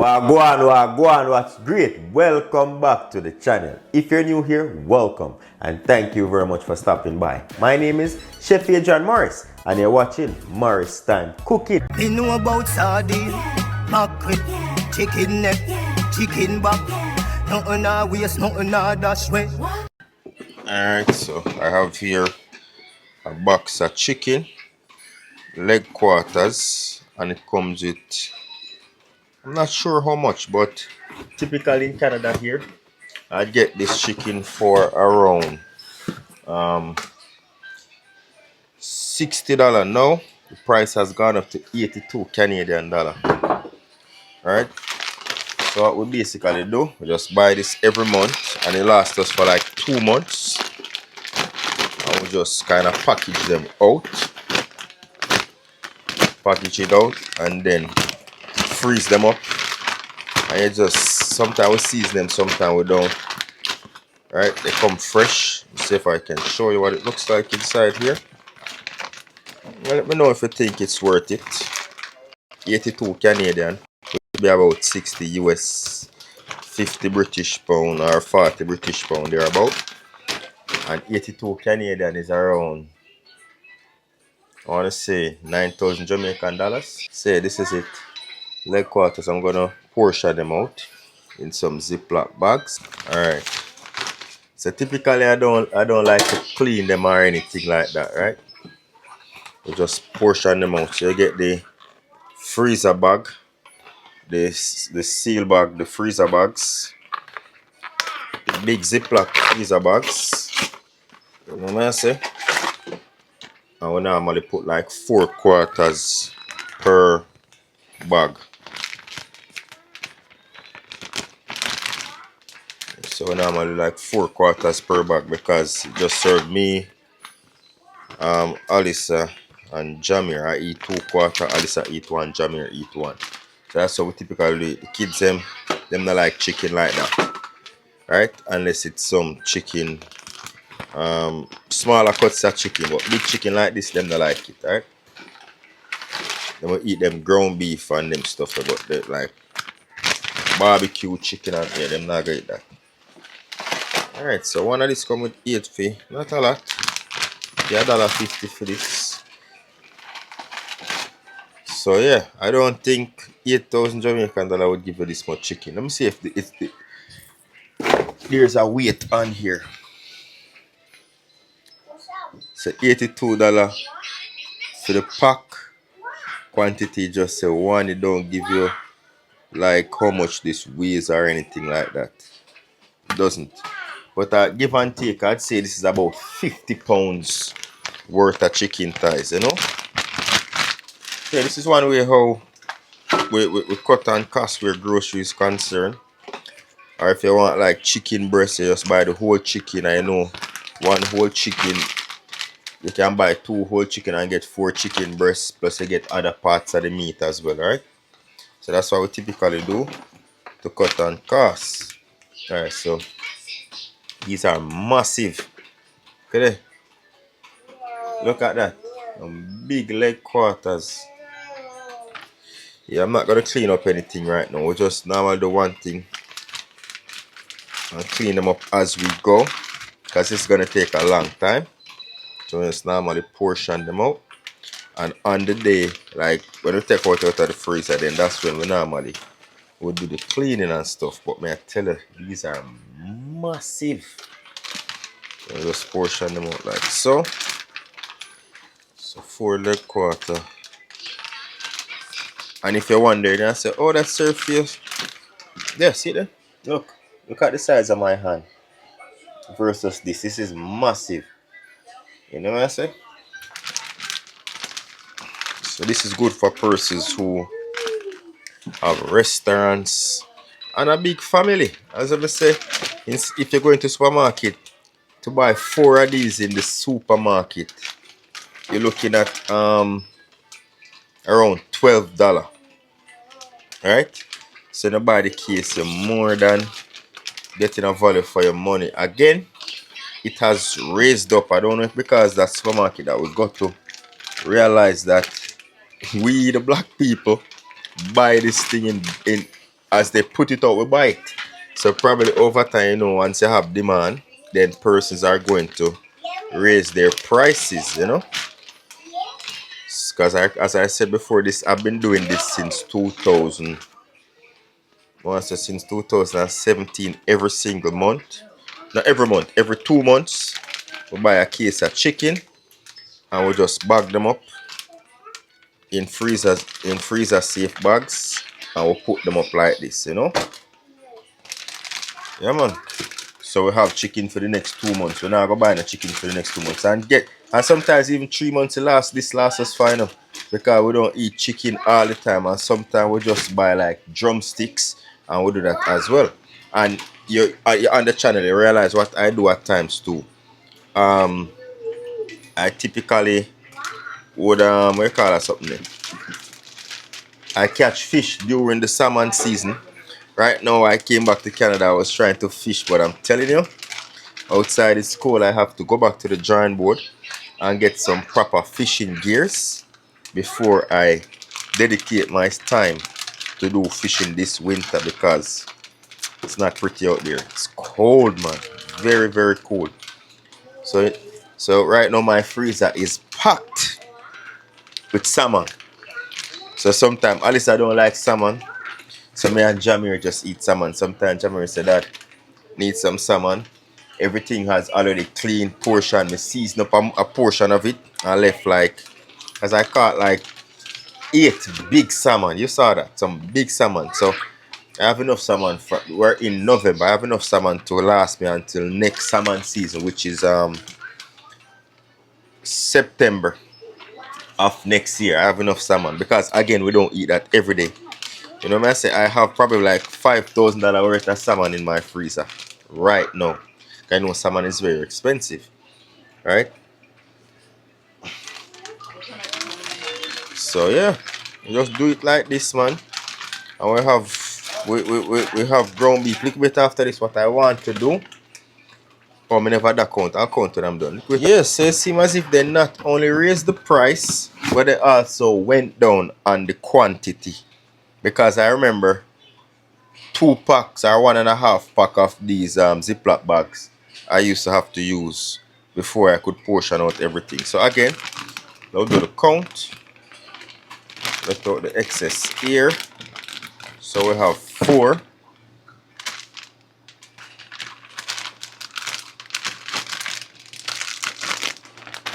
Wagwan, what's great? Welcome back to the channel. If you're new here, welcome and thank you very much for stopping by. My name is Chef Adrian Morris and you're watching Morris Time Cooking. They know about sardine, mackerel, chicken neck, chicken back. Nothing I waste, nothing I dash way. Alright, so I have here a box of chicken, leg quarters, and it comes with, I'm not sure how much, but typically in Canada here, I get this chicken for around $60 now. The price has gone up to 82 Canadian dollar. Alright, so what we basically do, we just buy this every month and it lasts us for like 2 months. And we just kind of package them out. Package it out and then freeze them up, and you just sometimes we season them, sometimes we don't. Right, they come fresh. Let's see if I can show you what it looks like inside here. Well, let me know if you think it's worth it. 82 Canadian would be about 60 US, 50 British pound or 40 British pound thereabout, and 82 Canadian is around, I want to say, 9,000 Jamaican dollars. Say this is it. Leg quarters, I'm gonna portion them out in some Ziploc bags. Alright. So typically I don't like to clean them or anything like that, right? You just portion them out. So you get the freezer bag, the seal bag, the freezer bags, the big Ziploc freezer bags. You know what I say? And we normally put like 4 quarters per bag. So normally like 4 quarters per bag because it just served me, Alyssa and Jamir. I eat 2 quarters, Alyssa eat 1, Jamir eat 1. So that's how we typically do it. The kids them not like chicken like that, right? Unless it's some chicken, smaller cuts of chicken, but big chicken like this them not like it, right? They will eat them ground beef and them stuff, but they like barbecue chicken and yeah, them not great that. Alright, so one of this come with 8 fee, not a lot. Yeah, $1.50 for this. So yeah, I don't think 8,000 Jamaican dollar would give you this much chicken. Let me see if there's a weight on here. So $82 for the pack. Quantity just say 1. It don't give you like how much this weighs or anything like that. It doesn't. But give and take, I'd say this is about 50 pounds worth of chicken thighs, you know. Yeah, this is one way how we cut on cost where grocery is concerned. Or if you want like chicken breast, you just buy the whole chicken. I know one whole chicken, you can buy 2 whole chicken and get 4 chicken breasts, plus you get other parts of the meat as well, right? So that's what we typically do to cut on costs. Alright, so these are massive. Okay, look at that. Big leg quarters. Yeah, I'm not gonna clean up anything right now. We just normally do one thing and clean them up as we go, because it's gonna take a long time. So we just normally portion them out, and on the day, like when we take out of the freezer, then that's when we normally would do the cleaning and stuff. But may I tell you, these are massive. So we just portion them out like so. So 4 leg quarter. And if you're wondering, I say, oh, that's surface. Yeah, see that? Look at the size of my hand versus this. This is massive. You know what I say? So this is good for persons who have restaurants and a big family. As I say, if you're going to supermarket to buy 4 of these in the supermarket, you're looking at around $12. Right? So in buy the case, you're more than getting a value for your money. Again, it has raised up. I don't know if because that supermarket that we got to realize that we the black people buy this thing in as they put it out, we buy it. So probably over time, you know, once you have demand, then persons are going to raise their prices, you know. Because as I said before, this I've been doing this since 2000. Once since 2017, every single month. Not every month, every 2 months, we buy a case of chicken and we just bag them up in freezer safe bags and we put them up like this, you know. Yeah man. So we have chicken for the next 2 months. We're not gonna buy no chicken for the next 2 months. And sometimes even 3 months to last. This lasts us fine enough. Because we don't eat chicken all the time. And sometimes we just buy like drumsticks and we do that as well. And you're on the channel, you realize what I do at times too. I typically would what you call that something there? I catch fish during the salmon season. Right now I came back to Canada, I was trying to fish, but I'm telling you, outside it's cold. I have to go back to the drawing board and get some proper fishing gears before I dedicate my time to do fishing this winter, because it's not pretty out there. It's cold, man. Very, very cold. So right now my freezer is packed with salmon. So sometimes, at least I don't like salmon. So me and Jamir just eat salmon. Sometimes Jamir said that need some salmon. Everything has already clean portion. Me season up a portion of it and left like, as I caught like 8 big salmon. You saw that, some big salmon. So I have enough salmon for, we're in November. I have enough salmon to last me until next salmon season, which is September of next year. I have enough salmon because again we don't eat that every day. You know what I say? I have probably like $5,000 worth of salmon in my freezer right now. I know salmon is very expensive, right? So yeah, you just do it like this, man. And we have ground beef. Little bit after this, what I want to do. Oh, me never that count. I'll count when I'm done. Yes, so it seems as if they not only raised the price, but they also went down on the quantity. Because I remember 2 packs or 1.5 pack of these Ziploc bags I used to have to use before I could portion out everything. So again, now do the count. Let out the excess here. So we have 4.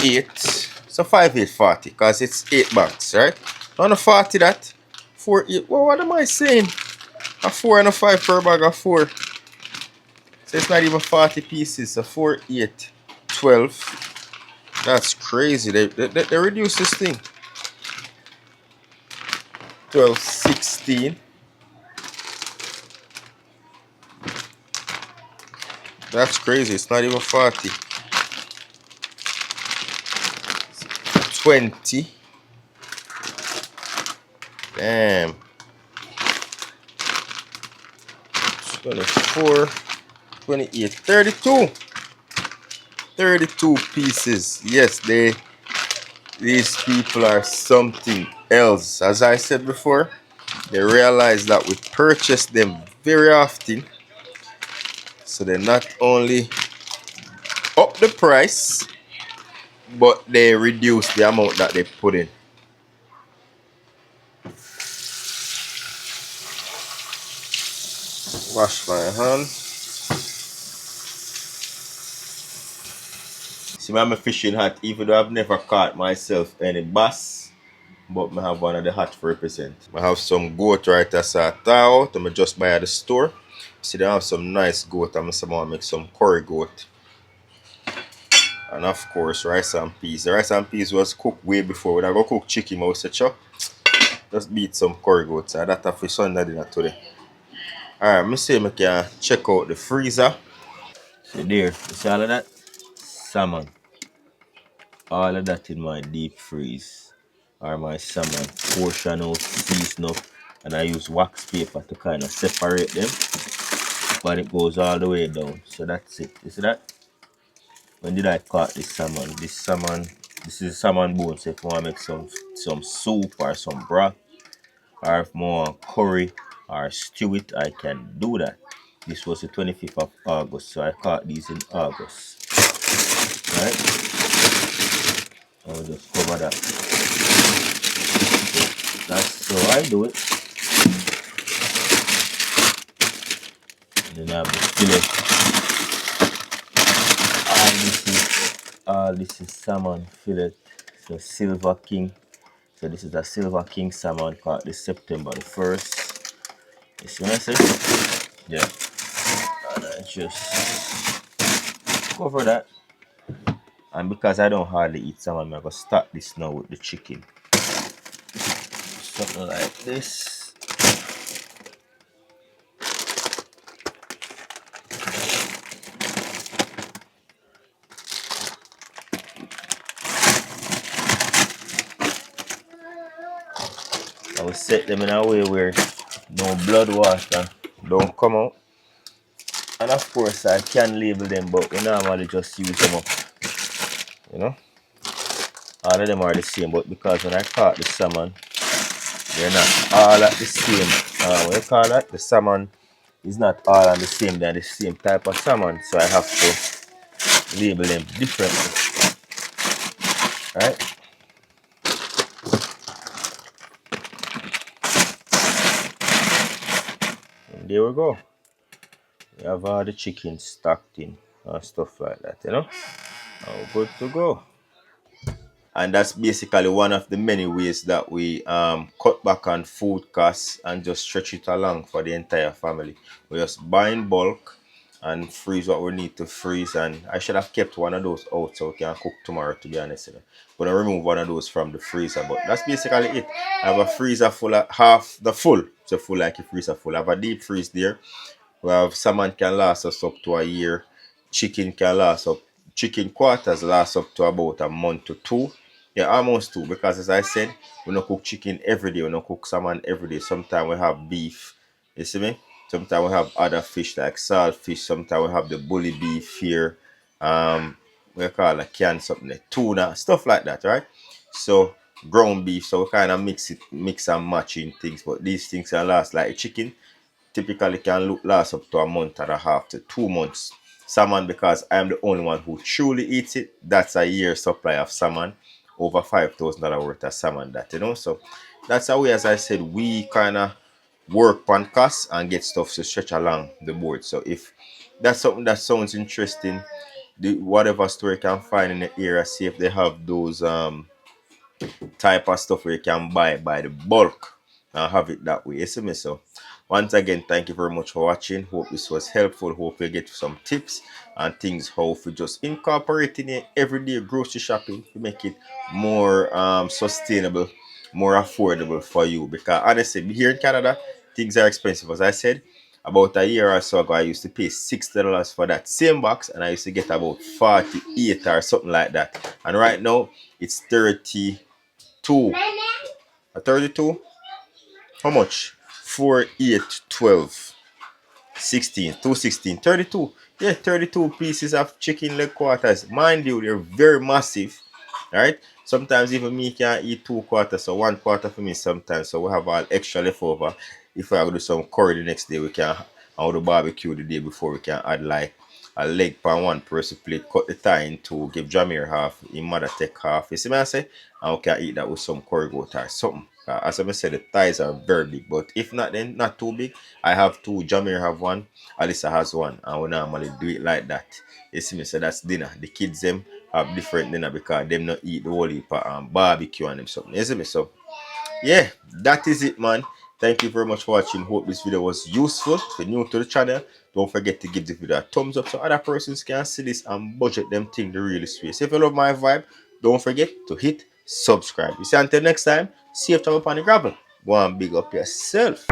Eight. So 5, 8, 40. Because it's 8 bags, right? On a 40 that. 4, 8. Well, what am I saying? A 4 and a 5 per bag of 4. So it's not even 40 pieces. So 4, 8, 12. That's crazy. They reduce this thing. 12, 16. That's crazy. It's not even 40. 20. Damn. 24. 28. 32. 32 pieces. Yes, these people are something else. As I said before, they realize that we purchase them very often. So they not only up the price, but they reduce the amount that they put in. Wash my hands. See, I'm a fishing hat, even though I've never caught myself any bass, but I have one of the hat for represent. I have some goat right as I out. I'm just buy at the store. See, they have some nice goat. I'm going to make some curry goat. And of course, rice and peas. The rice and peas was cooked way before. When I go cook chicken, I said, sure, just beat some curry goat. So that's for Sunday dinner today. Alright, I say I can check out the freezer. So there, you see all of that? Salmon. All of that in my deep freeze. Or my salmon. Portion out, season up. And I use wax paper to kind of separate them. But it goes all the way down. So that's it. You see that? When did I caught this salmon? This is salmon bones. So if you want to make some soup or some broth, or if more curry, or stew it, I can do that. This was the 25th of August, so I caught these in August. Right? I'll just cover that. That's how I do it. And then I have the fillet. All this is salmon fillet. So Silver King. So this is a Silver King salmon caught this September the 1st. You see what I say? Yeah. And I just cover that. And because I don't hardly eat salmon, I'm going to start this now with the chicken. Something like this. I will set them in a way where no blood water don't come out. And of course I can label them, but we normally just use them up. You know? All of them are the same, but because when I caught the salmon, they're not all at the same. What you call that? The salmon is not all on the same, they're the same type of salmon. So I have to label them differently. Right? And there we go. We have all the chicken stacked in and stuff like that, you know? Oh, good to go. And that's basically one of the many ways that we cut back on food costs and just stretch it along for the entire family. We just buy in bulk and freeze what we need to freeze. And I should have kept one of those out so we can cook tomorrow, to be honest. You know. But I remove one of those from the freezer. But that's basically it. I have a freezer full of half the full. So full like a freezer full. I have a deep freeze there. We have salmon can last us up to a year. Chicken can last up. Chicken quarters last up to about a month to 2. Yeah, almost 2. Because as I said, we don't cook chicken every day. We don't cook salmon every day. Sometimes we have beef. You see me? Sometimes we have other fish like saltfish. Sometimes we have the bully beef here. We call it can something like tuna, stuff like that, right? So ground beef. So we kind of mix and match in things. But these things can last like chicken. Typically can last up to a month and a half to 2 months. Salmon, because I am the only one who truly eats it, that's a year supply of salmon, over $5,000 worth of salmon that, you know. So that's how we, as I said, we kind of work on costs and get stuff to stretch along the board. So if that's something that sounds interesting, whatever store you can find in the area, see if they have those type of stuff where you can buy by the bulk and have it that way. You see me? So once again, thank you very much for watching. Hope this was helpful. Hope you get some tips and things how we just incorporate in your everyday grocery shopping to make it more sustainable, more affordable for you. Because honestly, here in Canada, things are expensive. As I said, about a year or so ago, I used to pay $60 for that same box, and I used to get about 48 or something like that. And right now, it's 32. 32? How much? 4, 8, 12, 16, 216, 32. Yeah, 32 pieces of chicken leg quarters. Mind you, they're very massive. Right? Sometimes even me can't eat 2 quarters, so 1 quarter for me sometimes. So we have all extra leftover. If I do some curry the next day, we can or the barbecue the day before, we can add like a leg per one person plate, cut the thigh into, give Jamir half, his mother take half. You see what I say? And we can eat that with some curry goat or something. As I said, the thighs are very big, but if not, then not too big. I have 2, Jamir have 1, Alyssa has 1, and we normally do it like that. You see me? So that's dinner. The kids them have different dinner because them not eat the whole heap of barbecue and them something. You see me? So yeah, that is it, man. Thank you very much for watching. Hope this video was useful. If you're new to the channel, don't forget to give the video a thumbs up so other persons can see this and budget them thing the real space. If you love my vibe, don't forget to hit subscribe. You see, until next time, safe travel upon the gravel. Go and big up yourself.